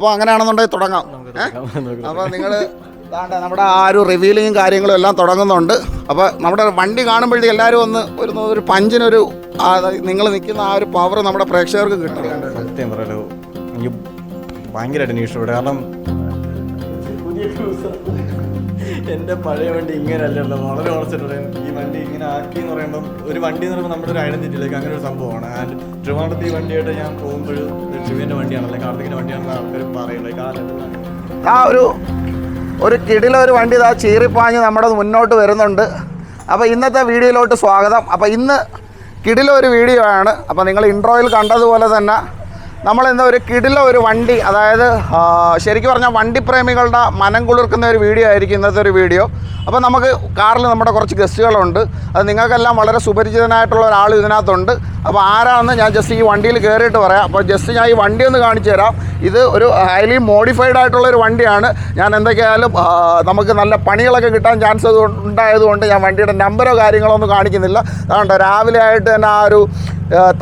അപ്പോൾ അങ്ങനെയാണെന്നുണ്ടെങ്കിൽ തുടങ്ങാം. അപ്പോൾ നിങ്ങൾ നമ്മുടെ ആ ഒരു റിവീലിങ്ങും കാര്യങ്ങളും എല്ലാം തുടങ്ങുന്നുണ്ട്. അപ്പോൾ നമ്മുടെ വണ്ടി കാണുമ്പോഴത്തേക്ക് എല്ലാവരും ഒന്ന് ഒരു പഞ്ചിനൊരു നിങ്ങൾ നിൽക്കുന്ന ആ ഒരു പവർ നമ്മുടെ പ്രേക്ഷകർക്ക് കിട്ടും. സത്യം പറയാലോ, എനിക്ക് ഭയങ്കരമായിട്ട് എനിക്ക് ഇഷ്ടപ്പെട്ടു. കാരണം എൻ്റെ പഴയ വണ്ടി ഇങ്ങനെ അല്ലല്ലോ, വളരെ കുറച്ചിട്ടുണ്ട്. ഈ വണ്ടി ഇങ്ങനെ ആക്കി എന്ന് പറയുമ്പം ഒരു വണ്ടി എന്ന് പറയുമ്പോൾ നമ്മുടെ ഒരു ഐഡന്റിറ്റിയിലേക്ക് അങ്ങനെ ഒരു സംഭവമാണ്. ആൻഡ് ട്രിവാൻഡ്രത്ത് ഈ വണ്ടിയായിട്ട് ഞാൻ പോകുമ്പോൾ ട്രിവിൻ്റെ വണ്ടിയാണല്ലേ, കാർത്തികിൻ്റെ വണ്ടിയാണെന്ന് ആൾക്കാർ പറയുന്നത്. ആ ഒരു കിടിലൊരു വണ്ടി ഇതാ ചീറിപ്പാഞ്ഞ് നമ്മുടെ മുന്നോട്ട് വരുന്നുണ്ട്. അപ്പോൾ ഇന്നത്തെ വീഡിയോയിലോട്ട് സ്വാഗതം. അപ്പോൾ ഇന്ന് കിടിലൊരു വീഡിയോ ആണ്. അപ്പോൾ നിങ്ങൾ ഇൻട്രോയിൽ കണ്ടതുപോലെ തന്നെ നമ്മളിന്ന് ഒരു കിടിലൊരു വണ്ടി, അതായത് ശരിക്കും പറഞ്ഞാൽ വണ്ടിപ്രേമികളുടെ മനം കുളിർക്കുന്ന ഒരു വീഡിയോ ആയിരിക്കും ഇന്നത്തെ ഒരു വീഡിയോ. അപ്പോൾ നമുക്ക് കാറിൽ നമ്മുടെ കുറച്ച് ഗസ്റ്റുകളുണ്ട്. അത് നിങ്ങൾക്കെല്ലാം വളരെ സുപരിചിതനായിട്ടുള്ള ഒരാൾ ഇതിനകത്തുണ്ട്. അപ്പോൾ ആരാണെന്ന് ഞാൻ ജസ്റ്റ് ഈ വണ്ടിയിൽ കയറിയിട്ട് പറയാം. അപ്പോൾ ജസ്റ്റ് ഞാൻ ഈ വണ്ടി ഒന്ന് കാണിച്ചു തരാം. ഇത് ഒരു ഹൈലി മോഡിഫൈഡ് ആയിട്ടുള്ളൊരു വണ്ടിയാണ്. ഞാൻ എന്തൊക്കെയായാലും നമുക്ക് നല്ല പണികളൊക്കെ കിട്ടാൻ ചാൻസ് ഉണ്ടായതുകൊണ്ട് ഞാൻ വണ്ടിയുടെ നമ്പറോ കാര്യങ്ങളോ ഒന്നും കാണിക്കുന്നില്ല. അതുകൊണ്ട് രാവിലെ ആയിട്ട് തന്നെ ആ ഒരു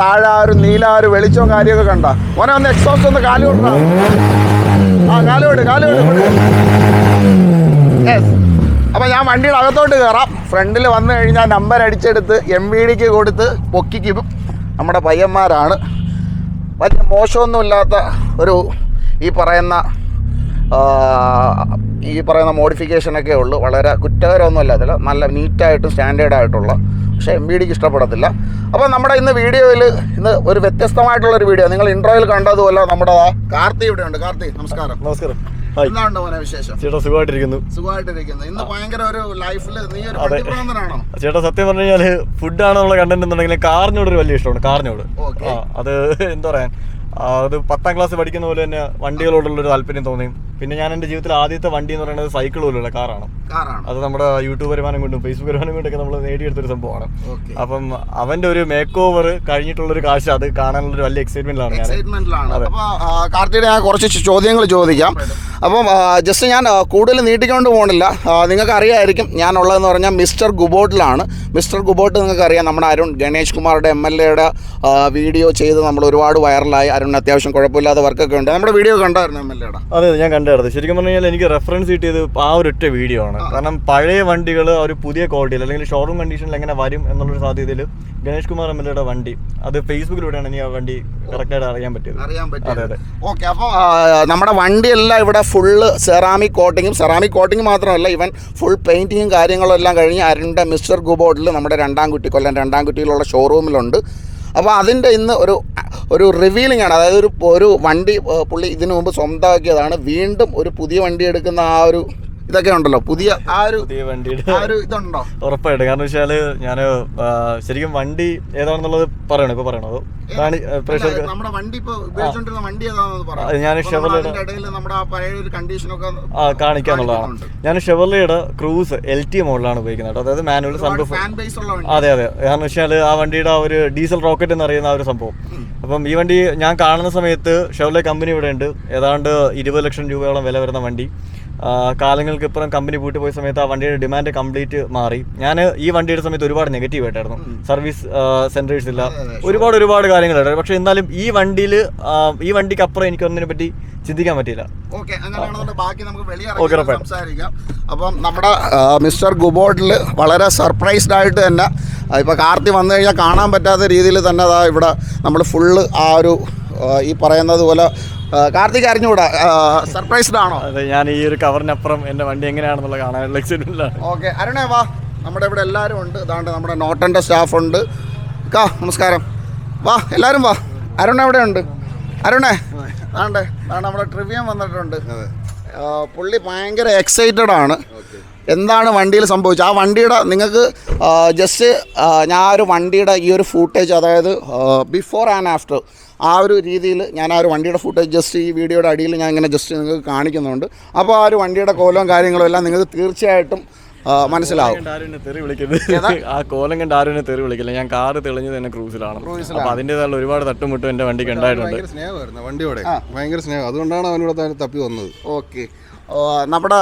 താഴെ ആ ഒരു നീല ആ ഒരു വെളിച്ചവും കാര്യമൊക്കെ കണ്ട മോനെ ഒന്ന് എക്സോസ്റ്റ് ഒന്ന് കാലുവിടാ. കാലുവിട്. യെസ്. അപ്പോൾ ഞാൻ വണ്ടിയുടെ അകത്തോട്ട് കയറാം. ഫ്രണ്ടിൽ വന്നു കഴിഞ്ഞാൽ നമ്പർ അടിച്ചെടുത്ത് MVDക്ക് കൊടുത്ത് പൊക്കിക്കും നമ്മുടെ പയ്യന്മാരാണ്. വലിയ മോശമൊന്നുമില്ലാത്ത ഒരു ഈ പറയുന്ന മോഡിഫിക്കേഷനൊക്കെ ഉള്ളൂ. വളരെ കുറ്റകരമൊന്നും അല്ലാതില്ല, നല്ല നീറ്റായിട്ടും സ്റ്റാൻഡേർഡായിട്ടുള്ള. പക്ഷേ MVDക്ക് ഇഷ്ടപ്പെടത്തില്ല. അപ്പോൾ നമ്മുടെ ഇന്ന് വീഡിയോയിൽ ഇന്ന് ഒരു വ്യത്യസ്തമായിട്ടുള്ളൊരു വീഡിയോ. നിങ്ങൾ ഇൻട്രോയിൽ കണ്ടതുപോലെ നമ്മുടെ കാർത്തി ഇവിടെയുണ്ട്. കാർത്തി നമസ്കാരം. നമസ്കാരം. എന്താണോ മോനെ വിശേഷം? ചേട്ടാ സുഖമായിട്ടിരിക്കുന്നു. ഇന്ന് ഭയങ്കര ഒരു ലൈഫിൽ നീ ഒരു വണ്ടിപ്രാന്തനാണോ? ചേട്ടാ സത്യം പറഞ്ഞു കഴിഞ്ഞാൽ ഫുഡാണ് നമ്മളെ കണ്ടന്റ് എന്നുണ്ടെങ്കിൽ കാറിനോട് ഒരു വലിയ ഇഷ്ടമാണ്. കാറിനോട് അത് എന്താ പറയാൻ, അത് 10ാം ക്ലാസ് പഠിക്കുന്ന പോലെ തന്നെ വണ്ടികളോടുള്ളൊരു താല്പര്യം തോന്നി. പിന്നെ ഞാൻ എൻ്റെ ജീവിതത്തിൽ ആദ്യത്തെ വണ്ടി എന്ന് പറയുന്നത് സൈക്കിൾ പോലുള്ള കാറാണ്. അത് നമ്മുടെ യൂട്യൂബ് വരുമാനം കൊണ്ടും ഫേസ്ബുക്ക് വരുമാനം കൊണ്ടൊക്കെ നമ്മൾ നേടിയെടുത്തൊരു സംഭവമാണ്. അപ്പം അവന്റെ ഒരു മേക്ക് ഓവർ കഴിഞ്ഞിട്ടുള്ളൊരു കാഴ്ച അത് കാണാനുള്ളൊരു വലിയ എക്സൈറ്റ്മെന്റിലാണ്. കാർത്തിയുടെ ഞാൻ കുറച്ച് ചോദ്യങ്ങൾ ചോദിക്കാം. അപ്പം ജസ്റ്റ് ഞാൻ കൂടുതൽ നീട്ടിക്കൊണ്ട് പോകണില്ല. നിങ്ങൾക്ക് അറിയാമായിരിക്കും ഞാനുള്ളതെന്ന് പറഞ്ഞാൽ മിസ്റ്റർ ഗുബോട്ടിലാണ്. മിസ്റ്റർ ഗുബോട്ട് നിങ്ങൾക്ക് അറിയാം, നമ്മുടെ അരുൺ ഗണേഷ് കുമാറുടെ MLAയുടെ വീഡിയോ ചെയ്ത് നമ്മൾ ഒരുപാട് വൈറലായി. അരുൺ അത്യാവശ്യം കുഴപ്പമില്ലാത്ത വർക്കൊക്കെ ഉണ്ട്. നമ്മുടെ വീഡിയോ കണ്ടായിരുന്നു MLAയുടെ? അതെ, ഞാൻ കണ്ടായിരുന്നു. ശരിക്കും പറഞ്ഞു കഴിഞ്ഞാൽ എനിക്ക് റെഫറൻസ് കിട്ടിയത് ആ ഒരു ഒറ്റ വീഡിയോ ആണ്. കാരണം പഴയ വണ്ടികൾ ഒരു പുതിയ ക്വാളിറ്റിയിൽ അല്ലെങ്കിൽ ഷോറൂം കണ്ടീഷനിൽ എങ്ങനെ വരും എന്നുള്ളൊരു സാധ്യതയിൽ ഗണേഷ് കുമാർ MLAയുടെ വണ്ടി അത് ഫേസ്ബുക്കിലൂടെയാണ് എനിക്ക് ആ വണ്ടി കറക്റ്റായിട്ട് അറിയാൻ പറ്റിയത്. അതെ അതെ. ഓക്കെ. അപ്പോൾ നമ്മുടെ വണ്ടിയെല്ലാം ഇവിടെ ഫുള്ള് സെറാമിക് കോട്ടിങ് മാത്രമല്ല, ഇവൻ ഫുൾ പെയിൻറ്റിങ്ങും കാര്യങ്ങളും എല്ലാം കഴിഞ്ഞ് അരുണിൻ്റെ മിസ്റ്റർ ഗുബോട്ടിൽ നമ്മുടെ കൊല്ലം രണ്ടാംകുറ്റിയിലുള്ള ഷോറൂമിലുണ്ട്. അപ്പോൾ അതിൻ്റെ ഇന്ന് ഒരു റിവീലിംഗ് ആണ്. അതായത് ഒരു വണ്ടി പുള്ളി ഇതിനു മുമ്പ് സ്വന്തമാക്കിയതാണ്. വീണ്ടും ഒരു പുതിയ വണ്ടി എടുക്കുന്ന ആ ഒരു ഇതൊക്കെ ഉണ്ടല്ലോ, പുതിയ വണ്ടിയുടെ ഇതുണ്ടോ? ഉറപ്പായിട്ട്. കാരണം വെച്ചാൽ ഞാൻ ശരിക്കും വണ്ടി ഏതാണെന്നുള്ളത് പറയണോ? ഇപ്പൊ പറയണോ? ഞാൻ കാണിക്കാന്നുള്ളതാണ്. ഞാൻ ഷെവർലയുടെ ക്രൂസ് LT മോഡലാണ് ഉപയോഗിക്കുന്നത്. അതായത് മാനുവൽ സൺറൂഫ്. അതെ. കാരണം വെച്ചാൽ ആ വണ്ടിയുടെ ആ ഒരു ഡീസൽ റോക്കറ്റ് എന്നറിയുന്ന ആ ഒരു സംഭവം. അപ്പം ഈ വണ്ടി ഞാൻ കാണുന്ന സമയത്ത് ഷെവർലെ കമ്പനി ഇവിടെ ഉണ്ട്. ഏതാണ്ട് 20 ലക്ഷം രൂപയോളം വില വരുന്ന വണ്ടി. കാലങ്ങൾക്ക് ഇപ്പുറം കമ്പനി പൂട്ടി പോയ സമയത്ത് ആ വണ്ടിയുടെ ഡിമാൻഡ് കംപ്ലീറ്റ് മാറി. ഞാൻ ഈ വണ്ടിയുടെ സമയത്ത് ഒരുപാട് നെഗറ്റീവ് ആയിട്ടായിരുന്നു. സർവീസ് സെന്റേഴ്സ് ഇല്ല, ഒരുപാട് കാര്യങ്ങളുണ്ടായിരുന്നു. പക്ഷെ എന്നാലും ഈ വണ്ടിക്ക് അപ്പുറം എനിക്ക് ഒന്നിനെ പറ്റി ചിന്തിക്കാൻ പറ്റിയില്ല. അപ്പം നമ്മുടെ മിസ്റ്റർ ഗുബോട്ടിൽ വളരെ സർപ്രൈസ്ഡ് ആയിട്ട് തന്നെ ഇപ്പോൾ കാർത്തി വന്നു കഴിഞ്ഞാൽ കാണാൻ പറ്റാത്ത രീതിയിൽ തന്നെ അതാ ഇവിടെ നമ്മൾ ഫുള്ള് ആ ഒരു ഈ പറയുന്നത് പോലെ കാർത്തിക് അറിഞ്ഞുകൂടാ, സർപ്രൈസ്ഡ് ആണോ? അതെ, ഞാൻ ഈ ഒരു കവറിനപ്പുറം എൻ്റെ വണ്ടി എങ്ങനെയാണെന്നുള്ള കാണാനുള്ള എക്സൈറ്റ്മെന്റിലാണ്. ഓക്കെ, അരുണേ വാ. നമ്മുടെ ഇവിടെ എല്ലാവരും ഉണ്ട്. ഇതാണ്ട് നമ്മുടെ നോട്ടൻ്റെ സ്റ്റാഫുണ്ട്. നമസ്കാരം. വാ, എല്ലാവരും വാ. അരുൺ എവിടെ ഉണ്ട്? അരുണേ, ആണ്ടേ നമ്മുടെ ട്രിവിയം വന്നിട്ടുണ്ട്. പുള്ളി ഭയങ്കര എക്സൈറ്റഡ് ആണ്. എന്താണ് വണ്ടിയിൽ സംഭവിച്ചത്, ആ വണ്ടിയുടെ നിങ്ങൾക്ക് ജസ്റ്റ് ഞാൻ ഒരു വണ്ടിയുടെ ഈ ഒരു ഫൂട്ടേജ്, അതായത് ബിഫോർ ആൻഡ് ആഫ്റ്റർ ആ ഒരു രീതിയിൽ ഞാൻ ആ ഒരു വണ്ടിയുടെ ഫുട്ടേജ് ജസ്റ്റ് ഈ വീഡിയോയുടെ അടിയിൽ ഞാൻ ഇങ്ങനെ ജസ്റ്റ് നിങ്ങൾക്ക് കാണിക്കുന്നുണ്ട്. അപ്പോൾ ആ ഒരു വണ്ടിയുടെ കോലവും കാര്യങ്ങളും എല്ലാം നിങ്ങൾക്ക് തീർച്ചയായിട്ടും മനസ്സിലാവും. ആ കോലം കണ്ട് ആരും എന്നെ തെറി വിളിക്കില്ല. ഞാൻ കാറ് തെളിഞ്ഞത് തന്നെ ക്രൂസിലാണ്. അപ്പോൾ അതിൻ്റെതായുള്ള ഒരുപാട് തട്ടുമുട്ടും എൻ്റെ വണ്ടിക്ക് ഉണ്ടായിട്ടുണ്ട്. സ്നേഹമായിരുന്നു വണ്ടിയോടെ, ഭയങ്കര സ്നേഹം. അതുകൊണ്ടാണ് അവനോട് തപ്പി വന്നത്. ഓക്കെ നമ്മുടെ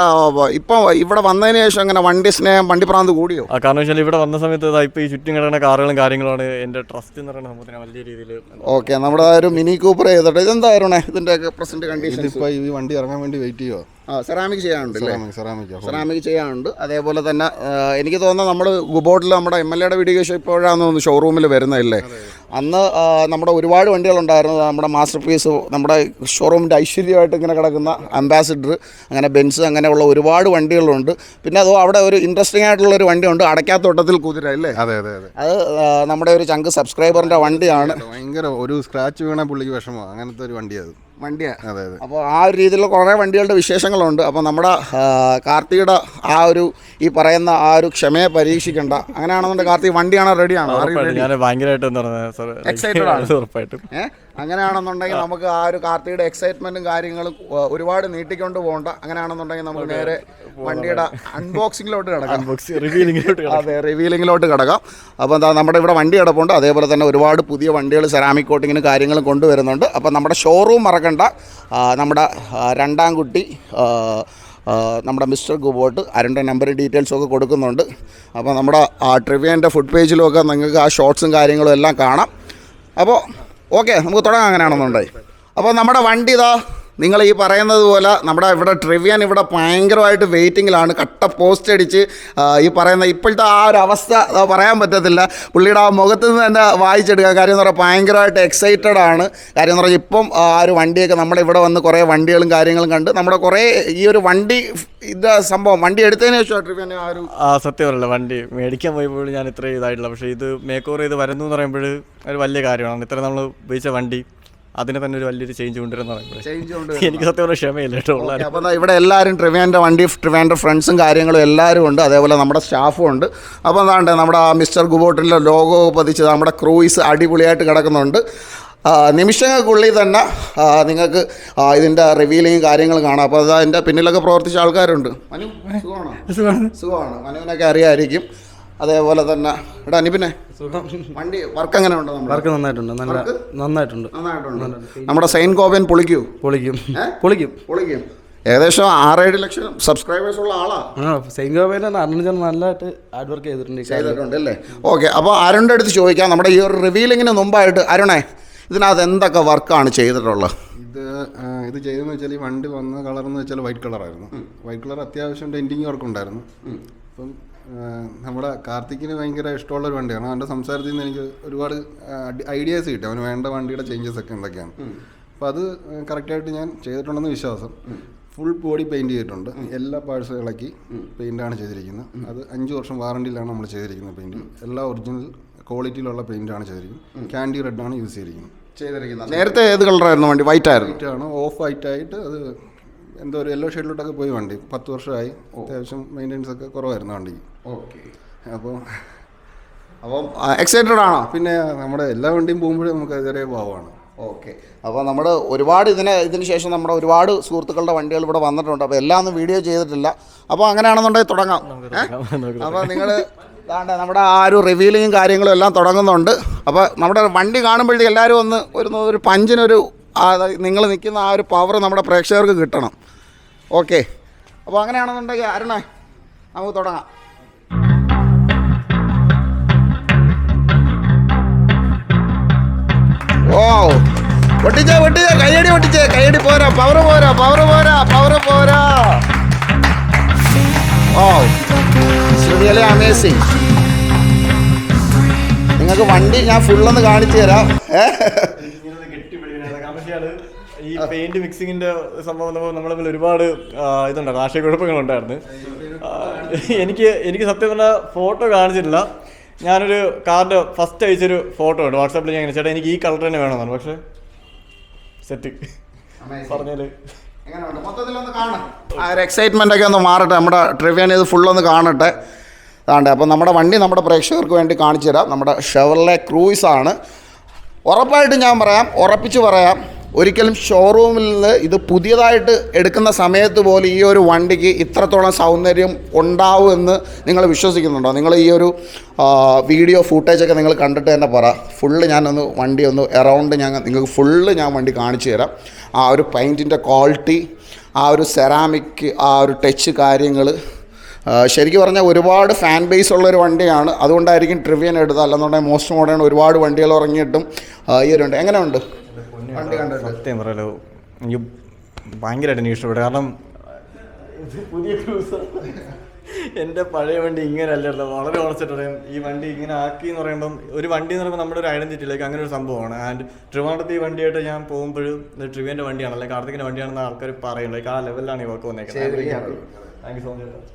ഇപ്പോൾ ഇവിടെ വന്നതിന് ശേഷം അങ്ങനെ വണ്ടി സ്നേഹം വണ്ടി പ്രാന്ത് കൂടിയോ? കാരണം വെച്ചാൽ ഇവിടെ വന്ന സമയത്ത് ഇപ്പോൾ ഈ ചുറ്റും കിടക്കുന്ന കാറുകളും കാര്യങ്ങളാണ് എൻ്റെ ട്രസ്റ്റ് എന്ന് പറയുന്ന സംഭവത്തിന് വലിയ രീതിയിൽ. ഓക്കെ, നമ്മുടെ ഒരു മിനി കൂപ്പർ ചെയ്തിട്ട് ഇതെന്തായിരുന്നേ ഇതിൻ്റെ പ്രസന്റ് കണ്ടീഷൻ? ഇപ്പോൾ ഈ വണ്ടി ഇറങ്ങാൻ വേണ്ടി വെയിറ്റ് ചെയ്യുമോ? സെറാമിക് ചെയ്യാനുണ്ട്, സെറാമിക് ചെയ്യാനുണ്ട്. അതേപോലെ തന്നെ എനിക്ക് തോന്നുന്നത് നമ്മൾ ഗുബോട്ടിൽ നമ്മുടെ MLA വീഡിയോ ഇപ്പോഴാണ് തോന്നുന്നു ഷോറൂമിൽ വരുന്നതല്ലേ. അന്ന് നമ്മുടെ ഒരുപാട് വണ്ടികളുണ്ടായിരുന്നു. നമ്മുടെ മാസ്റ്റർ പീസ്, നമ്മുടെ ഷോറൂമിൻ്റെ ഐശ്വര്യമായിട്ട് ഇങ്ങനെ കിടക്കുന്ന അംബാസിഡർ, അങ്ങനെ ബെൻസ്, അങ്ങനെയുള്ള ഒരുപാട് വണ്ടികളുണ്ട്. പിന്നെ അതോ അവിടെ ഒരു ഇൻട്രസ്റ്റിംഗ് ആയിട്ടുള്ളൊരു വണ്ടിയുണ്ട്, അടയ്ക്കാത്തോട്ടത്തിൽ കുതിര അല്ലേ? അതെ അതെ അതെ, അത് നമ്മുടെ ഒരു ചങ്ക് സബ്സ്ക്രൈബറിൻ്റെ വണ്ടിയാണ്. ഭയങ്കര ഒരു സ്ക്രാച്ച് വീണ പുള്ളിക്ക് വിഷമമാണ്, അങ്ങനത്തെ ഒരു വണ്ടിയാണ്. അതെ അതെ. അപ്പോൾ ആ ഒരു രീതിയിലുള്ള കുറേ വണ്ടികളുടെ വിശേഷങ്ങളുണ്ട്. അപ്പോൾ നമ്മുടെ കാർത്തിയുടെ ആ ഒരു ഈ പറയുന്ന ആ ഒരു ക്ഷമയെ പരീക്ഷിക്കേണ്ട. അങ്ങനെയാണെന്നുണ്ടെങ്കിൽ കാർത്തിക് വണ്ടിയാണോ റെഡിയാണോ? എക്സൈറ്റഡ് ആണ്. അങ്ങനെയാണെന്നുണ്ടെങ്കിൽ നമുക്ക് ആ ഒരു കാർത്തിയുടെ എക്സൈറ്റ്മെൻറ്റും കാര്യങ്ങളും ഒരുപാട് നീട്ടിക്കൊണ്ട് പോകണ്ട. അങ്ങനെയാണെന്നുണ്ടെങ്കിൽ നമുക്ക് നേരെ വണ്ടിയുടെ അൺബോക്സിങ്ങിലോട്ട് കിടക്കാം. അതെ, റിവീലിങ്ങിലോട്ട് കിടക്കാം. അപ്പോൾ എന്താ, നമ്മുടെ ഇവിടെ വണ്ടി കിടപ്പുണ്ട്. അതേപോലെ തന്നെ ഒരുപാട് പുതിയ വണ്ടികൾ സെറാമിക് കോട്ടിങ്ങിനും കാര്യങ്ങളും കൊണ്ടുവരുന്നുണ്ട്. അപ്പോൾ നമ്മുടെ ഷോറൂം മറക്കണ്ട. നമ്മുടെ രണ്ടാം കുട്ടി നമ്മുടെ മിസ്റ്റർ ഗുബോട്ട് അരുണിൻ്റെ നമ്പർ ഡീറ്റെയിൽസൊക്കെ കൊടുക്കുന്നുണ്ട്. അപ്പോൾ നമ്മുടെ ട്രിവിയൻ്റെ ഫുഡ് പേജിലുമൊക്കെ നിങ്ങൾക്ക് ആ ഷോർട്സും കാര്യങ്ങളും എല്ലാം കാണാം. അപ്പോൾ ഓക്കെ, നമുക്ക് തുടങ്ങാം അങ്ങനെയാണെന്നുണ്ടായി. അപ്പോൾ നമ്മുടെ വണ്ടി ഇതാ നിങ്ങൾ ഈ പറയുന്നത് പോലെ നമ്മുടെ ഇവിടെ ട്രിവിയൻ ഇവിടെ ഭയങ്കരമായിട്ട് വെയിറ്റിങ്ങിലാണ്. കട്ട പോസ്റ്റ് അടിച്ച് ഈ പറയുന്ന ഇപ്പോഴത്തെ ആ ഒരു അവസ്ഥ പറയാൻ പറ്റത്തില്ല. പുള്ളിയുടെ ആ മുഖത്ത് നിന്ന് തന്നെ വായിച്ചെടുക്കുക. കാര്യം എന്ന് പറഞ്ഞാൽ ഭയങ്കരമായിട്ട് എക്സൈറ്റഡ് ആണ്. കാര്യം എന്ന് പറഞ്ഞാൽ ഇപ്പം ആ ഒരു വണ്ടിയൊക്കെ നമ്മുടെ ഇവിടെ വന്ന് കുറേ വണ്ടികളും കാര്യങ്ങളും കണ്ട് നമ്മുടെ കുറേ ഈ ഒരു വണ്ടി ഇത് സംഭവം വണ്ടി എടുത്തതിന് ശേഷം ട്രിവിയൻ ആ ഒരു സത്യമല്ല, വണ്ടി മേടിക്കാൻ പോയപ്പോൾ ഞാൻ ഇത്ര ഇതായിട്ടില്ല. പക്ഷേ ഇത് മേക്ക് ഓവർ ചെയ്ത് വരുന്നു എന്ന് പറയുമ്പോൾ ഒരു വലിയ കാര്യമാണ്. ഇത്ര നമ്മൾ ഉപയോഗിച്ച വണ്ടി അതിനെ തന്നെ ഒരു വലിയൊരു ചേഞ്ച് കൊണ്ടുവരുന്നതാണ്. എനിക്ക് സത്യം പറഞ്ഞാൽ ക്ഷമയില്ല കേട്ടോ. അപ്പോൾ ഇവിടെ എല്ലാവരും ട്രിവാൻഡ്രം വണ്ടി, ട്രിവാൻഡ്രം ഫ്രണ്ട്സും കാര്യങ്ങളും എല്ലാവരും ഉണ്ട്. അതേപോലെ നമ്മുടെ സ്റ്റാഫും ഉണ്ട്. അപ്പോൾ എന്താണ്ട് നമ്മുടെ മിസ്റ്റർ ഗുബോട്ടിൻ്റെ ലോഗോ പതിച്ചത് നമ്മുടെ ക്രൂയിസ് അടിപൊളിയായിട്ട് കിടക്കുന്നുണ്ട്. നിമിഷങ്ങൾക്കുള്ളിൽ തന്നെ നിങ്ങൾക്ക് ഇതിൻ്റെ റിവീലിങ് കാര്യങ്ങൾ കാണാം. അപ്പോൾ അത് അതിൻ്റെ പിന്നിലൊക്കെ പ്രവർത്തിച്ച ആൾക്കാരുണ്ട്. മനു സുഖമാണ്, മനുവിനൊക്കെ അറിയാമായിരിക്കും. അതേപോലെ തന്നെ എടാ നിപിനെ, വണ്ടി വർക്ക് എങ്ങനെ ഉണ്ട്? വർക്ക് നന്നായിട്ടുണ്ട്. നമ്മുടെ സൈൻ കോപ്പൻ പൊളിക്കും. ഏകദേശം 6-7 ലക്ഷം സബ്സ്ക്രൈബേഴ്സ് ഉള്ള ആളാണ് സൈൻ കോപ്പൻ. നല്ലതായിട്ട് ഹാർഡ് വർക്ക് ചെയ്തിട്ടുണ്ട് അല്ലേ? ഓക്കെ, അപ്പോൾ അരുണിൻ്റെ അടുത്ത് ചോദിക്കാം. നമ്മുടെ ഈ ഒരു റിവീലിങ്ങിന് മുമ്പായിട്ട് അരുണേ, ഇതിനകത്ത് എന്തൊക്കെ വർക്കാണ് ചെയ്തിട്ടുള്ളത്? ഇത് ചെയ്തെന്ന് വെച്ചാൽ ഈ വണ്ടി വന്ന കളറെന്ന് വെച്ചാൽ വൈറ്റ് കളറായിരുന്നു. വൈറ്റ് കളർ അത്യാവശ്യം ഡെൻറ്റിങ് വർക്ക് ഉണ്ടായിരുന്നു. അപ്പം നമ്മുടെ കാർത്തിക്കിന് ഭയങ്കര ഇഷ്ടമുള്ളൊരു വണ്ടിയാണ്. അവൻ്റെ സംസാരത്തിൽ നിന്ന് എനിക്ക് ഒരുപാട് ഐഡിയാസ് കിട്ടും. അവന് വേണ്ട വണ്ടിയുടെ ചേഞ്ചസ് ഒക്കെ എന്തൊക്കെയാണ്. അപ്പോൾ അത് കറക്റ്റായിട്ട് ഞാൻ ചെയ്തിട്ടുണ്ടെന്ന് വിശ്വാസം. ഫുൾ ബോഡി പെയിൻറ്റ് ചെയ്തിട്ടുണ്ട്. എല്ലാ പാർട്സും ഇളക്കി പെയിൻ്റാണ് ചെയ്തിരിക്കുന്നത്. അത് 5 വർഷം വാറണ്ടിയിലാണ് നമ്മൾ ചെയ്തിരിക്കുന്നത്. പെയിൻറ്റ് എല്ലാ ഒറിജിനൽ ക്വാളിറ്റിയിലുള്ള പെയിൻ്റാണ് ചെയ്തിരിക്കുന്നത്. ക്യാൻഡി റെഡാണ് യൂസ് ചെയ്തിരിക്കുന്നത്. നേരത്തെ ഏത് കളറായിരുന്നു വണ്ടി? വൈറ്റ് ആയിരുന്നു. വൈറ്റ് ആണ്, ഓഫ് വൈറ്റ് ആയിട്ട് അത് എന്തോ ഒരു യെല്ലോ ഷെയ്ഡിലോട്ടൊക്കെ പോയി വണ്ടി. 10 വർഷമായി. അത്യാവശ്യം മെയിൻ്റെനൻസ് ഒക്കെ കുറവായിരുന്നു വണ്ടിക്ക്. ഓക്കെ, അപ്പോൾ എക്സൈറ്റഡ് ആണോ? പിന്നെ നമ്മുടെ എല്ലാ വണ്ടിയും പോകുമ്പോഴും നമുക്ക് ചെറിയ ഭാവമാണ്. ഓക്കെ, അപ്പോൾ നമ്മൾ ഒരുപാട് ഇതിന് ശേഷം നമ്മുടെ ഒരുപാട് സുഹൃത്തുക്കളുടെ വണ്ടികൾ ഇവിടെ വന്നിട്ടുണ്ട്. അപ്പോൾ എല്ലാം ഒന്നും വീഡിയോ ചെയ്തിട്ടില്ല. അപ്പോൾ അങ്ങനെയാണെന്നുണ്ടെങ്കിൽ തുടങ്ങാം. അപ്പോൾ നിങ്ങൾ നമ്മുടെ ആ ഒരു റിവീലിങ്ങും കാര്യങ്ങളും എല്ലാം തുടങ്ങുന്നുണ്ട്. അപ്പോൾ നമ്മുടെ വണ്ടി കാണുമ്പോഴത്തേക്ക് എല്ലാവരും ഒരു പഞ്ചിനൊരു നിങ്ങൾ നിൽക്കുന്ന ആ ഒരു പവർ നമ്മുടെ പ്രേക്ഷകർക്ക് കിട്ടണം. ഓക്കെ, അപ്പോൾ അങ്ങനെയാണെന്നുണ്ടെങ്കിൽ അരുണേ നമുക്ക് തുടങ്ങാം. ഓ, പൊട്ടിച്ചേ കയ്യടി പോരാ, പവർ പോരാ. ഓ, റിയലി അമേസിങ്. നിങ്ങൾക്ക് വണ്ടി ഞാൻ ഫുള്ളൊന്ന് കാണിച്ചു തരാം. ഈ പെയിന്റ് മിക്സിങ്ങിന്റെ സംഭവം നമ്മൾ ഒരുപാട് ഇതുണ്ടായിരുന്നു, ആശയക്കുഴപ്പങ്ങളുണ്ടായിരുന്നു. എനിക്ക് സത്യം പറഞ്ഞാൽ ഫോട്ടോ കാണിച്ചിട്ടില്ല. ഞാനൊരു കാറിൻ്റെ ഫസ്റ്റ് അയച്ചൊരു ഫോട്ടോ ഉണ്ട് വാട്സാപ്പിൽ. ഞാൻ ചേട്ടാ എനിക്ക് ഈ കളർ തന്നെ വേണമെന്നാണ്. പക്ഷേ സെറ്റ് പറഞ്ഞാൽ ആ ഒരു എക്സൈറ്റ്മെൻ്റ് ഒക്കെ ഒന്ന് മാറട്ടെ. നമ്മുടെ ട്രിവിയൻ ഇത് ഫുള്ളൊന്ന് കാണട്ടെ. അതാണ്ട് അപ്പോൾ നമ്മുടെ വണ്ടി നമ്മുടെ പ്രേക്ഷകർക്ക് വേണ്ടി കാണിച്ചു തരാം. നമ്മുടെ ഷെവർലെ ക്രൂയിസ് ആണ്. ഉറപ്പായിട്ടും ഞാൻ ഉറപ്പിച്ച് പറയാം, ഒരിക്കലും ഷോറൂമിൽ നിന്ന് ഇത് പുതിയതായിട്ട് എടുക്കുന്ന സമയത്ത് പോലും ഈ ഒരു വണ്ടിക്ക് ഇത്രത്തോളം സൗന്ദര്യം ഉണ്ടാവുമെന്ന് നിങ്ങൾ വിശ്വസിക്കുന്നുണ്ടോ? നിങ്ങൾ ഈ ഒരു വീഡിയോ ഫൂട്ടേജൊക്കെ നിങ്ങൾ കണ്ടിട്ട് തന്നെ പറ. ഫുള്ള് ഞാനൊന്ന് വണ്ടി ഒന്ന് അറൗണ്ട് നിങ്ങൾക്ക് ഫുള്ള് ഞാൻ വണ്ടി കാണിച്ചു തരാം. ആ ഒരു പെയിൻറ്റിൻ്റെ ക്വാളിറ്റി, ആ ഒരു സെറാമിക് ആ ഒരു ടച്ച് കാര്യങ്ങൾ ശരിക്കും പറഞ്ഞാൽ ഒരുപാട് ഫാൻ ബേസ് ഉള്ളൊരു വണ്ടിയാണ്. അതുകൊണ്ടായിരിക്കും ട്രിവിയൻ എടുത്തത്. അല്ലെന്നുണ്ടെങ്കിൽ മോസ്റ്റ് മോഡേൺ ഒരുപാട് വണ്ടികൾ ഇറങ്ങിയിട്ടും ഈ ഒരു വണ്ടി എങ്ങനെയുണ്ട് വണ്ടി കണ്ടിട്ട്? സത്യം പറയാലോ എനിക്ക് ഭയങ്കരമായിട്ട് എനിക്ക് ഇഷ്ടപ്പെട്ടു. കാരണം പുതിയ ക്രൂസ് എൻ്റെ പഴയ വണ്ടി ഇങ്ങനെ അല്ലല്ലോ, വളരെ ഉറച്ചിട്ട് ഈ വണ്ടി ഇങ്ങനെ ആക്കി എന്ന് പറയുമ്പം ഒരു വണ്ടി എന്ന് പറയുമ്പോൾ നമ്മുടെ ഒരു ഐഡന്റിറ്റിയിലേക്ക് അങ്ങനെ ഒരു സംഭവമാണ്. ആൻഡ് ട്രിവാൻഡ്രത്ത് ഈ വണ്ടിയായിട്ട് ഞാൻ പോകുമ്പോഴും ട്രിവിയൻ്റെ വണ്ടിയാണ് അല്ലെങ്കിൽ കാർത്തികിൻ്റെ വണ്ടിയാണെന്ന് ആൾക്കാർ പറയും. ലൈക്ക് ആ ലെവലിലാണ് ഈ വർക്ക് വന്നേക്കുന്നത്. Thank you so much.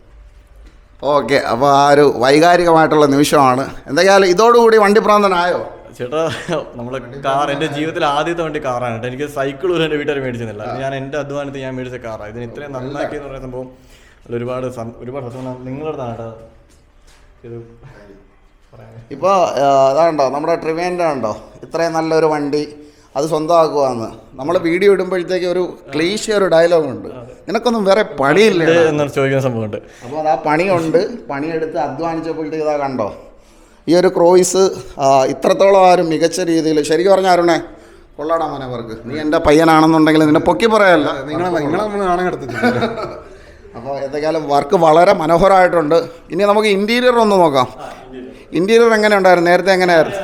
Okay, അപ്പോൾ ആ ഒരു വൈകാരികമായിട്ടുള്ള നിമിഷമാണ്. എന്തായാലും ഇതോടുകൂടി വണ്ടി പ്രാന്തനായോ? ചേട്ടാ നമ്മളെ കാർ എൻ്റെ ജീവിതത്തിൽ ആദ്യത്തെ വണ്ടി കാറാണ് കേട്ടോ. എനിക്ക് സൈക്കിൾ പോലും എൻ്റെ വീട്ടുകാർ മേടിച്ചിരുന്നില്ല. ഞാൻ എൻ്റെ അധ്വാനത്തിൽ ഞാൻ മേടിച്ച കാറാണ്. ഇതിന് ഇത്രയും നന്നാക്കി എന്ന് പറയുന്ന സംഭവം ഒരുപാട് സത്യം നിങ്ങളുടെ കേട്ടോ ഇത് ഇപ്പോൾ അതാണ്ടോ നമ്മുടെ ട്രിവേൻ്റെ ഉണ്ടോ ഇത്രയും നല്ലൊരു വണ്ടി അത് സ്വന്തമാക്കുവാന്ന് നമ്മൾ വീഡിയോ ഇടുമ്പോഴത്തേക്ക് ഒരു ക്ലീശ ഒരു ഡയലോഗുണ്ട്, നിനക്കൊന്നും വേറെ പണിയില്ല എന്നൊരു ചോദിക്കുന്ന സംഭവമുണ്ട്. അപ്പോൾ അത് ആ പണിയുണ്ട്, പണിയെടുത്ത് അധ്വാനിച്ചപ്പോഴത്തേക്ക് ഇതാ കണ്ടോ ഈ ഒരു ക്രോയ്സ് ഇത്രത്തോളം ആ ഒരു മികച്ച രീതിയിൽ. ശരിക്കും പറഞ്ഞാൽ അരുണേ കൊള്ളാടാ മോനെ വർക്ക്. നീ എൻ്റെ പയ്യനാണെന്നുണ്ടെങ്കിൽ നിന്നെ പൊക്കി പറയല്ല, നിങ്ങളെ നമ്മൾ നാണം കിടത്തില്ല. അപ്പോൾ എന്തൊക്കെയാലും വർക്ക് വളരെ മനോഹരമായിട്ടുണ്ട്. ഇനി നമുക്ക് ഇൻറ്റീരിയർ ഒന്ന് നോക്കാം. ഇൻറ്റീരിയർ എങ്ങനെ ഉണ്ടായിരുന്നു, നേരത്തെ എങ്ങനെയായിരുന്നു?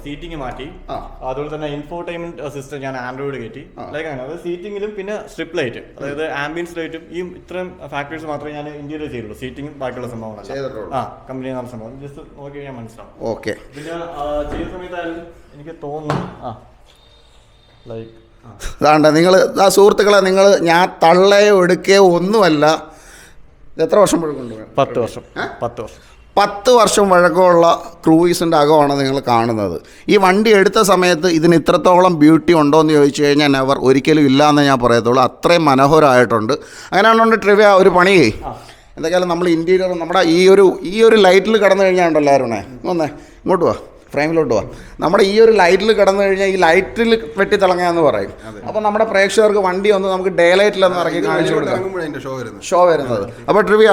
സീറ്റിംഗ് മാറ്റി, അതുപോലെ തന്നെ ഇൻഫോർടൈൻമെന്റ് സിസ്റ്റം ഞാൻ ആൻഡ്രോയിഡ് കയറ്റി. ലൈക്ക് അങ്ങനെ അത് സീറ്റിംഗിലും പിന്നെ സ്ട്രിപ്പ് ലൈറ്റ്, അതായത് ആംബിയൻസ് ലൈറ്റും ഈ ഇത്രയും ഫാക്ടറീസ് മാത്രമേ ഞാൻ ഇന്ത്യയിൽ ചെയ്തുള്ളൂ. സീറ്റിംഗും ബാക്കിയുള്ള സംഭവങ്ങളാണ് കമ്പനി എന്ന സംഭവം ജസ്റ്റ് നോക്കി കഴിഞ്ഞാൽ മനസ്സിലാവും. ഓക്കെ, പിന്നെ ചെയ്യുന്ന സമയത്തായാലും എനിക്ക് തോന്നുന്നു ലൈക്ക് അതാണ്ട് നിങ്ങൾ ആ സുഹൃത്തുക്കളെ, നിങ്ങൾ ഞാൻ തള്ളയോ എടുക്കുകയോ ഒന്നുമല്ല. എത്ര വർഷം പഴക്കമുണ്ട്? 10 വർഷം. 10 വർഷം പഴക്കമുള്ള ക്രൂയിസിൻ്റെ അകമാണ് നിങ്ങൾ കാണുന്നത്. ഈ വണ്ടി എടുത്ത സമയത്ത് ഇതിന് ഇത്രത്തോളം ബ്യൂട്ടി ഉണ്ടോ എന്ന് ചോദിച്ചു കഴിഞ്ഞാൽ നെവർ, ഒരിക്കലും ഇല്ല എന്ന് ഞാൻ പറയത്തുള്ളൂ. അത്രയും മനോഹരമായിട്ടുണ്ട്. അങ്ങനെയാണുകൊണ്ട് ട്രിവിയ ഒരു പണിയേ എന്തൊക്കെയാലും നമ്മൾ ഇൻറ്റീരിയർ നമ്മുടെ ഈ ഒരു ലൈറ്റിൽ കിടന്നു കഴിഞ്ഞാൽ ഉണ്ടല്ലോ ആരുണേ, ഒന്നേ ഇങ്ങോട്ട് വാ, ഫ്രെയിമിലോട്ട് പോവാം. നമ്മുടെ ഈ ഒരു ലൈറ്റിൽ കിടന്നു കഴിഞ്ഞാൽ ഈ ലൈറ്റിൽ വെട്ടിത്തിളങ്ങാന്ന് പറയും. അപ്പോൾ നമ്മുടെ പ്രേക്ഷകർക്ക് വണ്ടി ഒന്ന് നമുക്ക് ഡേ ലൈറ്റിലൊന്ന് ഇറങ്ങി കാണിച്ചു കൊടുക്കാം, ഷോ വരുന്നത്. അപ്പോൾ ട്രിവിയ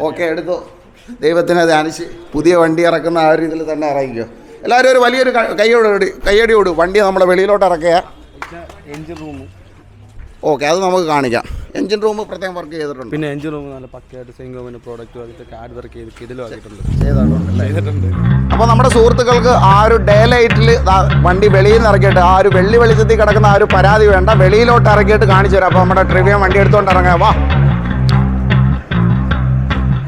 ഓക്കെ എടുത്തു, ദൈവത്തിനെ ധ്യാനിച്ച് പുതിയ വണ്ടി ഇറക്കുന്ന ആ ഒരു രീതിയിൽ തന്നെ ഇറങ്ങിക്കോ. എല്ലാവരും ഒരു വലിയൊരു കയ്യടിയോട് വണ്ടി നമ്മുടെ വെളിയിലോട്ട് ഇറക്കുക. എഞ്ചിൻ റൂം ഓക്കെ, അത് നമുക്ക് കാണിക്കാം. എഞ്ചിൻ റൂം പ്രത്യേകം വർക്ക് ചെയ്തിട്ടുണ്ട്. പിന്നെ എഞ്ചിൻ റൂം നല്ല പക്കയായിട്ട് സെയിൻഗോമിൻ്റെ പ്രോഡക്റ്റ് അതൊക്കെ ഹാർഡ് വർക്ക് ചെയ്ത് കിടിലാക്കിയിട്ടുണ്ട്. അപ്പോൾ നമ്മുടെ സുഹൃത്തുക്കൾക്ക് ആ ഒരു ഡേ ലൈറ്റിൽ വണ്ടി വെളിയിൽ നിന്ന് ഇറക്കിയിട്ട് ആ ഒരു വെള്ളി വെളിച്ചത്തിൽ കിടക്കുന്ന ആ ഒരു പരാതി വേണ്ട, വെളിയിലോട്ട് ഇറക്കിയിട്ട് കാണിച്ചു തരാം. അപ്പോൾ നമ്മുടെ ട്രിവിയ വണ്ടി എടുത്തുകൊണ്ട് ഇറങ്ങാം. വാ,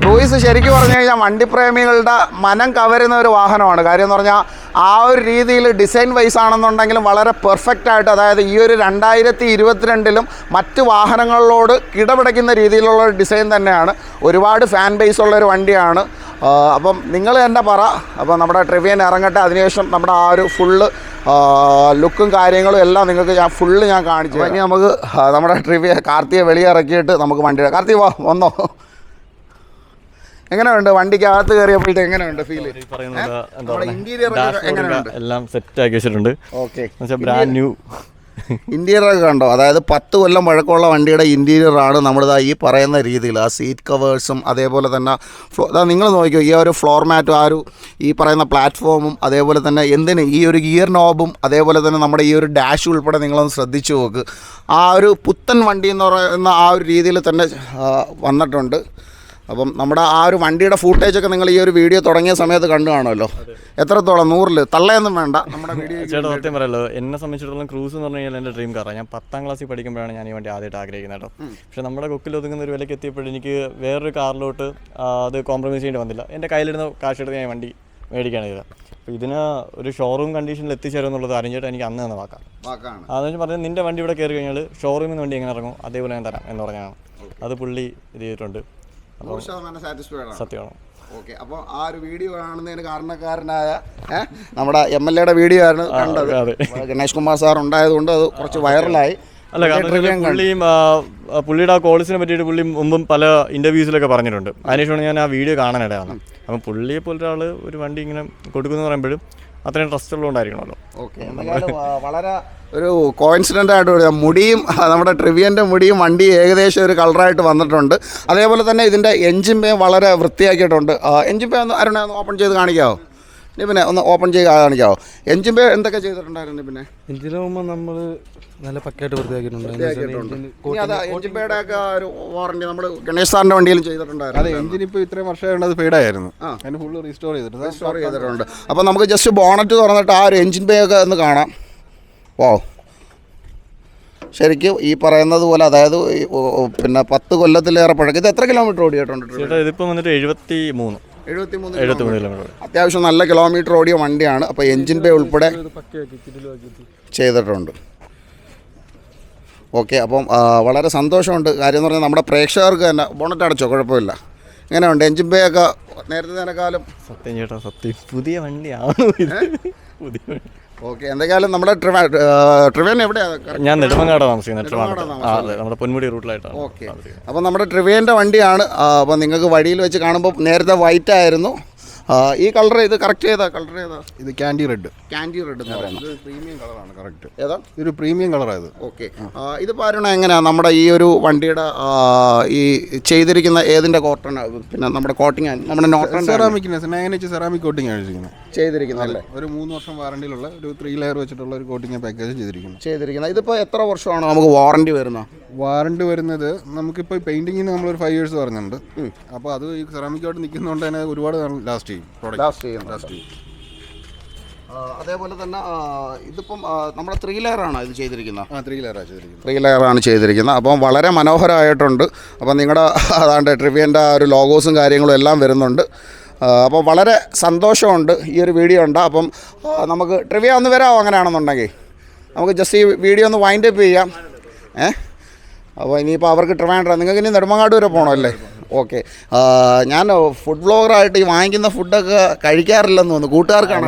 ക്രൂയിസ് ശരിക്കും പറഞ്ഞു കഴിഞ്ഞാൽ വണ്ടിപ്രേമികളുടെ മനം കവരുന്ന ഒരു വാഹനമാണ്. കാര്യം എന്ന് പറഞ്ഞാൽ ആ ഒരു രീതിയിൽ ഡിസൈൻ വൈസ് ആണെന്നുണ്ടെങ്കിലും വളരെ പെർഫെക്റ്റ് ആയിട്ട്, അതായത് ഈ ഒരു 2022 മറ്റ് വാഹനങ്ങളോട് കിടപിടിക്കുന്ന രീതിയിലുള്ള ഒരു ഡിസൈൻ തന്നെയാണ്. ഒരുപാട് ഫാൻ ബേസ് ഉള്ളൊരു വണ്ടിയാണ്. അപ്പം നിങ്ങൾ തന്നെ പറ. അപ്പം നമ്മുടെ ട്രിവിയൻ ഇറങ്ങട്ടെ, അതിനുശേഷം നമ്മുടെ ആ ഒരു ഫുള്ള് ലുക്കും കാര്യങ്ങളും എല്ലാം നിങ്ങൾക്ക് ഞാൻ കാണിച്ചു. ഇനി നമുക്ക് നമ്മുടെ ട്രിവിയ കാർത്തിയെ വെളിയിറക്കിയിട്ട് നമുക്ക് വണ്ടിയുടെ കാർത്തി വാ വന്നോ. എങ്ങനെയുണ്ട് വണ്ടിക്ക് അകത്ത് കയറിയപ്പോഴത്തെ എങ്ങനെയുണ്ട് ഫീല്? ഇന്റീരിയർ എല്ലാം സെറ്റ് ആക്കി വെച്ചിട്ടുണ്ട്. ഓക്കെ, ബ്രാൻഡ് ന്യൂ ഇന്റീരിയറൊക്കെ കണ്ടോ? അതായത് 10 കൊല്ലം പഴക്കമുള്ള വണ്ടിയുടെ ഇന്റീരിയറാണ് നമ്മളിതാ ഈ പറയുന്ന രീതിയിൽ. ആ സീറ്റ് കവേഴ്സും അതേപോലെ തന്നെ നിങ്ങൾ നോക്കിയോ ഈ ഒരു ഫ്ലോർ മാറ്റും ആ ഒരു ഈ പറയുന്ന പ്ലാറ്റ്ഫോമും അതേപോലെ തന്നെ എന്തിന് ഈ ഒരു ഗിയർ നോബും അതേപോലെ തന്നെ നമ്മുടെ ഈ ഒരു ഡാഷ് ഉൾപ്പെടെ നിങ്ങളൊന്ന് ശ്രദ്ധിച്ചു നോക്ക്. ആ ഒരു പുത്തൻ വണ്ടി എന്ന് പറയുന്ന ആ ഒരു രീതിയിൽ തന്നെ വന്നിട്ടുണ്ട്. അപ്പം നമ്മുടെ ആ ഒരു വണ്ടിയുടെ ഫൂട്ടേജൊക്കെ നിങ്ങൾ ഈ ഒരു വീഡിയോ തുടങ്ങിയ സമയത്ത് കണ്ടു കാണുമല്ലോ. എത്രത്തോളം 100ൽ തള്ളയൊന്നും വേണ്ട നമ്മുടെ വീഡിയോ. ചേട്ടാ സത്യം പറയല്ലോ, എന്നെ സംബന്ധിച്ചിടത്തോളം ക്രൂസ് എന്ന് പറഞ്ഞു കഴിഞ്ഞാൽ എൻ്റെ ഡ്രീം കാറാണ്. ഞാൻ 10ാം ക്ലാസ്സിൽ പഠിക്കുമ്പോഴാണ് ഞാൻ ഈ വണ്ടി ആദ്യമായിട്ട് ആഗ്രഹിക്കുന്നത് കേട്ടോ. പക്ഷേ നമ്മുടെ കൊക്കിൽ ഒതുങ്ങുന്ന ഒരു വിലയ്ക്ക് എത്തിയപ്പോഴും എനിക്ക് വേറൊരു കാറിലോട്ട് അത് കോംപ്രമൈസ് ചെയ്യേണ്ടി വന്നില്ല. എൻ്റെ കയ്യിലിരുന്ന കാശെടുത്ത് ഞാൻ വണ്ടി മേടിക്കുകയാണ് ചെയ്തത്. അപ്പോൾ ഇതിന് ഒരു ഷോറൂം കണ്ടീഷനിൽ എത്തിച്ചേരും എന്നുള്ളത് അറിഞ്ഞിട്ട് എനിക്ക് അന്ന് തന്നെ വാക്കാണ്. അതെന്ന് പറഞ്ഞാൽ നിൻ്റെ വണ്ടി ഇവിടെ കയറി കഴിഞ്ഞാൽ ഷോറൂമിൽ നിന്ന് വണ്ടി എങ്ങനെ ഇറങ്ങും അതേപോലെ ഞാൻ തരാം എന്ന് പറഞ്ഞാണ്. അത് പുള്ളി ഇത് ചെയ്തിട്ടുണ്ട്. 100% സാറ്റിസ്ഫൈഡ് ആണ്. സത്യമാണ്. ഓക്കെ, അപ്പോൾ ആ ഒരു വീഡിയോ കാണുന്നതിന് കാരണക്കാരനായ നമ്മുടെ MLA വീഡിയോ ആണ് കണ്ടത്. ഗണേഷ് കുമാർ സാർ ഉണ്ടായതുകൊണ്ട് അത് കുറച്ച് വൈറലായി. അല്ല, കാരണം പുള്ളിയുടെ ആ കോളേജിനെ പറ്റിയിട്ട് പുള്ളി മുമ്പും പല ഇൻ്റർവ്യൂസിലൊക്കെ പറഞ്ഞിട്ടുണ്ട്. അതിനുശേഷമാണ് ഞാൻ ആ വീഡിയോ കാണാനിടയാണ്. അപ്പം പുള്ളിയെ പോലെ ഒരാൾ ഒരു വണ്ടി ഇങ്ങനെ കൊടുക്കുന്നു പറയുമ്പോഴും അത്രയും ട്രസ്റ്റ് ഉള്ളതുകൊണ്ടായിരിക്കണമല്ലോ. ഓക്കെ, എന്തായാലും വളരെ ഒരു കോയിൻസിഡൻ്റ് ആയിട്ട് മുടിയും നമ്മുടെ ട്രിവിയൻ്റെ മുടിയും വണ്ടി ഏകദേശം ഒരു കളറായിട്ട് വന്നിട്ടുണ്ട്. അതേപോലെ തന്നെ ഇതിൻ്റെ എൻജിൻ പേ വളരെ വൃത്തിയാക്കിയിട്ടുണ്ട്. എൻജിൻ പേ ഒന്ന് അരുണ ഒന്ന് ഓപ്പൺ ചെയ്ത് കാണിക്കാമോ? പിന്നെ ഒന്ന് ഓപ്പൺ ചെയ്ത് കാണിക്കാമോ? എഞ്ചിൻ ബേ എന്തൊക്കെ ചെയ്തിട്ടുണ്ടായിരുന്നു? പിന്നെ എഞ്ചിനാകുമ്പോൾ നമ്മൾ നല്ല പക്കയായിട്ട് വൃത്തിയാക്കിയിട്ടുണ്ട്. എഞ്ചിൻ ബേയുടെ ഒക്കെ ഒരു വാറണ്ടി നമ്മൾ ഗണേഷ് സാറിൻ്റെ വണ്ടിയിലും ചെയ്തിട്ടുണ്ടായിരുന്നു. അതെ, എഞ്ചിൻ ഇപ്പോൾ ഇത്രയും വർഷമായിട്ട് അത് ഫെയ്ഡായിരുന്നു. അതിന് ഫുള്ള് റീസ്റ്റോർ ചെയ്തിട്ടുണ്ട്. അപ്പോൾ നമുക്ക് ജസ്റ്റ് ബോണറ്റ് തുറന്നിട്ട് ആ ഒരു എഞ്ചിൻ ബേ ഒക്കെ ഒന്ന് കാണാം. ഓ, ശരിക്കും ഈ പറയുന്നത് പോലെ, അതായത് പിന്നെ 10 കൊല്ലത്തിലേറെ പഴക്കം. ഇത് എത്ര കിലോമീറ്റർ ഓടിയിട്ടുണ്ട്? ഇതിപ്പോൾ വന്നിട്ട് 73 കിലോമീറ്റർ. അത്യാവശ്യം നല്ല കിലോമീറ്റർ ഓടിയ വണ്ടിയാണ്. അപ്പോൾ എഞ്ചിൻ ബേ ഉൾപ്പെടെ ചെയ്തിട്ടുണ്ട്. ഓക്കെ, അപ്പം വളരെ സന്തോഷമുണ്ട്. കാര്യം എന്ന് പറഞ്ഞാൽ നമ്മുടെ പ്രേക്ഷകർക്ക് തന്നെ ബോണറ്റ് അടച്ചോ, കുഴപ്പമില്ല. എങ്ങനെയുണ്ട് എഞ്ചിൻ ബേ ഒക്കെ? നേരത്തേക്കാളും സത്യം ചേട്ടാ, സത്യം പുതിയ വണ്ടിയാണ് പുതിയ വണ്ടി. ഓക്കെ, എന്തൊക്കെയാലും നമ്മുടെ ട്രിവേൻ എവിടെയാണ്? ഞാൻ നെടുമങ്ങാട് താമസിക്കുന്നത്. നമ്മുടെ പൊന്മുടി റൂട്ടിലായിട്ടാണ്. ഓക്കെ, അപ്പോൾ നമ്മുടെ ട്രിവേൻ്റെ വണ്ടിയാണ്. അപ്പോൾ നിങ്ങൾക്ക് വഴിയിൽ വെച്ച് കാണുമ്പോൾ നേരത്തെ വൈറ്റ് ആയിരുന്നു. ഈ കളർ, ഇത് കറക്റ്റ് ചെയ്താ കളർ ഏതാ? ഇത് ക്യാൻഡി റെഡ് എന്ന് പറയുന്നത് പ്രീമിയം കളറാണ്. കറക്റ്റ് ഏതാ? ഇതൊരു പ്രീമിയം കളറാണ്. ഓക്കെ, ഇത് പറയണ എങ്ങനെയാണ് നമ്മുടെ ഈ ഒരു വണ്ടിയുടെ ഈ ചെയ്തിരിക്കുന്ന ഏതിൻ്റെ കോട്ടൺ? പിന്നെ നമ്മുടെ കോട്ടിങ് നമ്മുടെ സെറാമിക് കോട്ടിംഗ് ആണ് ചെയ്തിരിക്കുന്നത്. ഒരു 3 വർഷം വാറണ്ടിയിലുള്ള ഒരു 3 ലെയർ വെച്ചിട്ടുള്ള ഒരു കോട്ടിംഗ് പാക്കേജ് ചെയ്തിരിക്കുന്നത്. ഇതിപ്പോൾ എത്ര വർഷമാണ് നമുക്ക് വാറണ്ടി വരുന്നത്? വാറണ്ടി വരുന്നത് നമുക്കിപ്പോൾ പെയിന്റിങ്ങിന് നമ്മളൊരു 5 years പറഞ്ഞിട്ടുണ്ട്. അപ്പോൾ അത് ഈ സെറാമിക്കായിട്ട് നിൽക്കുന്നതുകൊണ്ട് തന്നെ ഒരുപാട് ലാസ്റ്റ് ചെയ്യും. അതേപോലെ തന്നെ ഇതിപ്പം നമ്മുടെ 3 ലെയറാണ് ഇത് ചെയ്തിരിക്കുന്നത്. 3 ലെയറാണ് ചെയ്തിരിക്കുന്നത്. അപ്പം വളരെ മനോഹരമായിട്ടുണ്ട്. അപ്പം നിങ്ങളുടെ അതാണ്ട് ട്രിവിയൻ്റെ ഒരു ലോഗോസും കാര്യങ്ങളും എല്ലാം വരുന്നുണ്ട്. അപ്പോൾ വളരെ സന്തോഷമുണ്ട് ഈ ഒരു വീഡിയോ ഉണ്ട്. അപ്പം നമുക്ക് ട്രിവിയ ഒന്ന് വരാമോ? അങ്ങനെയാണെന്നുണ്ടെങ്കിൽ നമുക്ക് ജസ്റ്റ് ഈ വീഡിയോ ഒന്ന് വൈൻഡ് അപ്പ് ചെയ്യാം. അപ്പോൾ ഇനിയിപ്പോൾ അവർക്ക് ട്രിവാൻഡ്രം, നിങ്ങൾക്ക് ഇനി നെടുമങ്ങാട് വരെ പോകണമല്ലേ? ഓക്കെ, ഞാൻ ഫുഡ് ബ്ലോഗറായിട്ട് ഈ വാങ്ങിക്കുന്ന ഫുഡൊക്കെ കഴിക്കാറില്ലെന്ന് തോന്നുന്നു. കൂട്ടുകാർക്കാണ്.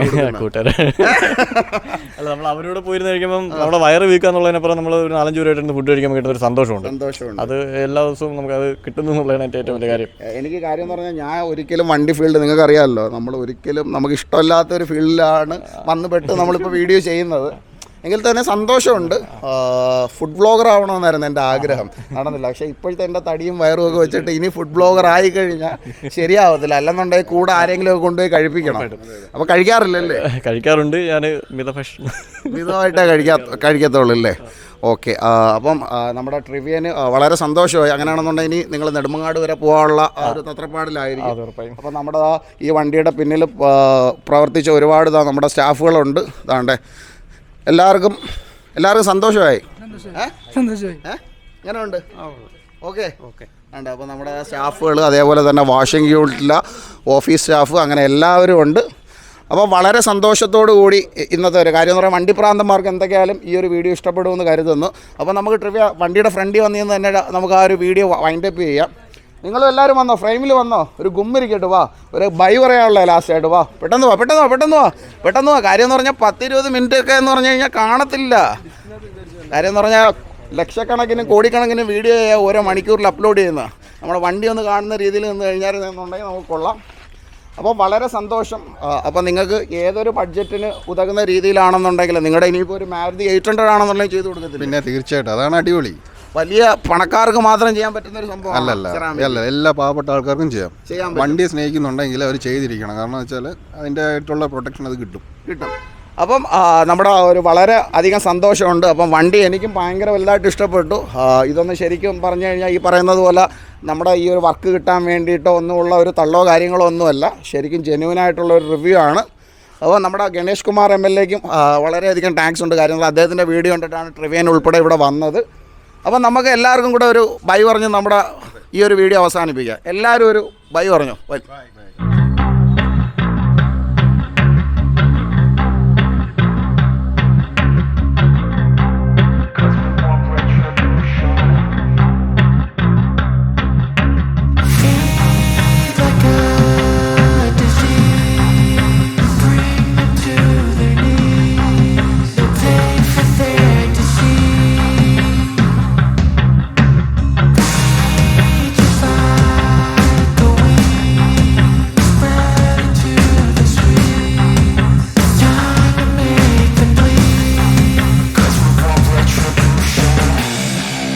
അല്ല, നമ്മൾ അവരോട് പോയിരുന്ന് കഴിക്കുമ്പോൾ നമ്മുടെ വയറ് വീക്കാന്നുള്ളതിനപ്പുറം നമ്മൾ ഒരു 4-5 രൂപയായിട്ട് ഫുഡ് കഴിക്കാൻ കിട്ടുന്ന ഒരു സന്തോഷമുണ്ട്. അത് എല്ലാ ദിവസവും നമുക്ക് അത് കിട്ടുന്നു എന്നുള്ളതാണ് ഏറ്റവും വലിയ കാര്യം. എനിക്ക് കാര്യം എന്ന് പറഞ്ഞാൽ ഞാൻ ഒരിക്കലും വണ്ടി ഫീൽഡ്, നിങ്ങൾക്ക് അറിയാമല്ലോ, നമ്മൾ ഒരിക്കലും നമുക്ക് ഇഷ്ടമില്ലാത്തൊരു ഫീൽഡിലാണ് വന്നുപെട്ട് നമ്മളിപ്പോൾ വീഡിയോ ചെയ്യുന്നത്. എങ്കിൽ തന്നെ സന്തോഷമുണ്ട്. ഫുഡ് ബ്ലോഗർ ആവണമെന്നായിരുന്നു എൻ്റെ ആഗ്രഹം. നടന്നില്ല. പക്ഷേ ഇപ്പോഴത്തെ എൻ്റെ തടിയും വയറും ഒക്കെ വെച്ചിട്ട് ഇനി ഫുഡ് ബ്ലോഗർ ആയിക്കഴിഞ്ഞാൽ ശരിയാവത്തില്ല. അല്ലെന്നുണ്ടെങ്കിൽ കൂടെ ആരെങ്കിലും ഒക്കെ കൊണ്ടുപോയി കഴിപ്പിക്കണം. അപ്പോൾ കഴിക്കാറില്ലല്ലേ? കഴിക്കാറുണ്ട്. ഞാൻ മിതമായിട്ടേ കഴിക്കത്തുള്ളൂ അല്ലേ? ഓക്കെ, അപ്പം നമ്മുടെ ട്രിവിയന് വളരെ സന്തോഷമായി. അങ്ങനെയാണെന്നുണ്ടെങ്കിൽ ഇനി നിങ്ങൾ നെടുമങ്ങാട് വരെ പോകാനുള്ള ഒരു തത്രപ്പാടിലായിരിക്കും. അപ്പം നമ്മുടെ ഈ വണ്ടിയുടെ പിന്നിൽ പ്രവർത്തിച്ച ഒരുപാട് നമ്മുടെ സ്റ്റാഫുകളുണ്ട്. അതാണ്ടേ എല്ലാവർക്കും സന്തോഷമായി. എങ്ങനെയുണ്ട്? ഓക്കെ. ഉണ്ട്. അപ്പോൾ നമ്മുടെ സ്റ്റാഫുകൾ, അതേപോലെ തന്നെ വാഷിംഗ് യൂണിറ്റിലെ ഓഫീസ് സ്റ്റാഫ്, അങ്ങനെ എല്ലാവരും ഉണ്ട്. അപ്പോൾ വളരെ സന്തോഷത്തോടു കൂടി ഇന്നത്തെ ഒരു കാര്യം എന്ന് പറയുമ്പോൾ വണ്ടിപ്രാന്തന്മാർക്ക് എന്തൊക്കെയായാലും ഈ ഒരു വീഡിയോ ഇഷ്ടപ്പെടുമെന്ന് കരുതുന്നു. അപ്പോൾ നമുക്ക് ട്രിവിയ വണ്ടിയുടെ ഫ്രണ്ടിൽ വന്നിരുന്ന് തന്നെ നമുക്ക് ആ ഒരു വീഡിയോ വൈൻഡപ്പ് ചെയ്യാം. നിങ്ങളും എല്ലാവരും വന്നോ? ഫ്രെയിമിൽ വന്നോ? ഒരു ഗുമ്മിരിക്കട്ട് വാ, ഒരു ബൈ പറയാനുള്ള ലാസ്റ്റ് ആയിട്ട് വാ. പെട്ടെന്ന് വാ. കാര്യം എന്ന് പറഞ്ഞാൽ 10-20 മിനിറ്റ് ഒക്കെ എന്ന് പറഞ്ഞു കഴിഞ്ഞാൽ കാണത്തില്ല. കാര്യം എന്ന് പറഞ്ഞാൽ ലക്ഷക്കണക്കിന് കോടിക്കണക്കിന് വീഡിയോ ഓരോ മണിക്കൂറിൽ അപ്ലോഡ് ചെയ്യുന്ന നമ്മുടെ വണ്ടി ഒന്ന് കാണുന്ന രീതിയിൽ നിന്ന് കഴിഞ്ഞാൽ എന്നുണ്ടെങ്കിൽ നമുക്ക് കൊള്ളാം. അപ്പോൾ വളരെ സന്തോഷം. അപ്പോൾ നിങ്ങൾക്ക് ഏതൊരു ബഡ്ജറ്റിന് ഉതകുന്ന രീതിയിലാണെന്നുണ്ടെങ്കിൽ, നിങ്ങളുടെ ഇനിയിപ്പോൾ ഒരു മാരുതി 800 ആണെന്നുണ്ടെങ്കിൽ ചെയ്ത് കൊടുക്കത്തില്ല? പിന്നെ തീർച്ചയായിട്ടും അതാണ് അടിപൊളി. വലിയ പണക്കാർക്ക് മാത്രം ചെയ്യാൻ പറ്റുന്ന ഒരു സംഭവം അല്ല, എല്ലാ പാവപ്പെട്ട ആൾക്കാർക്കും ചെയ്യാം. വണ്ടി സ്നേഹിക്കുന്നുണ്ടെങ്കിൽ അവർ ചെയ്തിരിക്കണം. കാരണം വെച്ചാൽ അതിൻ്റെ ആയിട്ടുള്ള പ്രൊട്ടക്ഷൻ അത് കിട്ടും. അപ്പം നമ്മുടെ ഒരു വളരെ അധികം സന്തോഷമുണ്ട്. അപ്പം വണ്ടി എനിക്കും ഭയങ്കര വലുതായിട്ട് ഇഷ്ടപ്പെട്ടു. ഇതൊന്ന് ശരിക്കും പറഞ്ഞു കഴിഞ്ഞാൽ ഈ പറയുന്നത് പോലെ നമ്മുടെ ഈ ഒരു വർക്ക് കിട്ടാൻ വേണ്ടിയിട്ടോ ഒന്നുമുള്ള ഒരു തള്ളോ കാര്യങ്ങളോ ഒന്നുമല്ല. ശരിക്കും ജെന്യുവനായിട്ടുള്ള ഒരു റിവ്യൂ ആണ്. അപ്പോൾ നമ്മുടെ ഗണേഷ് കുമാർ MLAക്കും വളരെയധികം താങ്ക്സ് ഉണ്ട്. കാര്യം അദ്ദേഹത്തിൻ്റെ വീഡിയോ കണ്ടിട്ടാണ് ട്രിവിയൻ ഉൾപ്പെടെ ഇവിടെ വന്നത്. അപ്പം നമുക്ക് എല്ലാവർക്കും കൂടെ ഒരു ബൈ പറഞ്ഞ് നമ്മുടെ ഈ ഒരു വീഡിയോ അവസാനിപ്പിക്കാം. എല്ലാവരും ഒരു ബൈ പറഞ്ഞു.